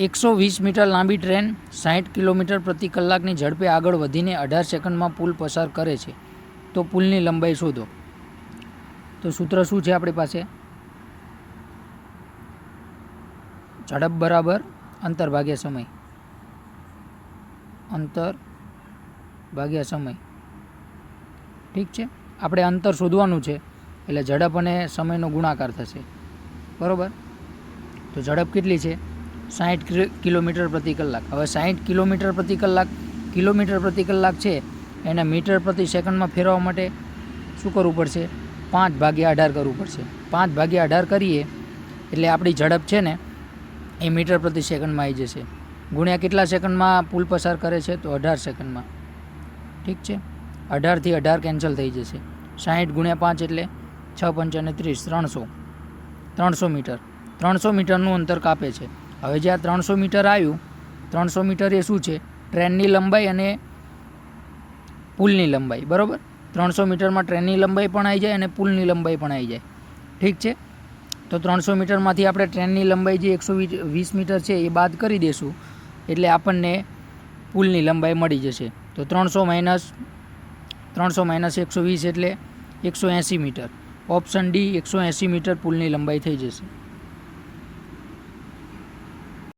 120 metre લાંબી train 60 kilometre પ્રતિ કલાકની ઝડપે આગળ વધીને 18 સેકન્ડમાં પુલ પસાર કરે છે, તો પુલની લંબાઈ શોધો. તો સૂત્ર શું છે આપણી પાસે? ઝડપ બરાબર અંતર ભાગ્યા સમય. અંતર ભાગ્યા સમય. ઠીક છે, આપણે અંતર શોધવાનું છે એટલે ઝડપ અને સમયનો ગુણાકાર થશે. બરાબર. તો ઝડપ કેટલી છે? 60 કિલોમીટર પ્રતિ કલાક. હવે 60 કિલોમીટર પ્રતિ કલાક છે એને મીટર પ્રતિ સેકન્ડમાં ફેરવવા માટે શું કરવું પડશે? 5/18 કરવું પડશે. 5/18 કરીએ એટલે આપણી ઝડપ છે ને એ મીટર પ્રતિ સેકન્ડમાં આવી જશે. ગુણ્યા કેટલા સેકન્ડમાં પુલ પસાર કરે છે? તો 18 સેકન્ડમાં. ઠીક છે, 18 થી 18 કેન્સલ થઈ જશે. 60 ગુણ્યા 5 એટલે 6 પંચાને 30, 300 મીટર. 300 મીટરનું અંતર કાપે છે. હવે જે આ 300 મીટર આવ્યું, 300 મીટર એ શું છે? ટ્રેનની લંબાઈ અને પુલની લંબાઈ. બરાબર. 300 મીટરમાં ટ્રેનની લંબાઈ પણ આવી જાય અને પુલની લંબાઈ પણ આવી જાય. ઠીક છે, તો 300 મીટરમાંથી આપણે ટ્રેનની લંબાઈ જે 120 મીટર છે એ બાદ કરી દઈશું એટલે આપણને પુલની લંબાઈ મળી જશે. તો 300 માઇનસ 120 એટલે 180 મીટર. ઓપ્શન ડી 180 મીટર પુલની લંબાઈ થઈ જશે.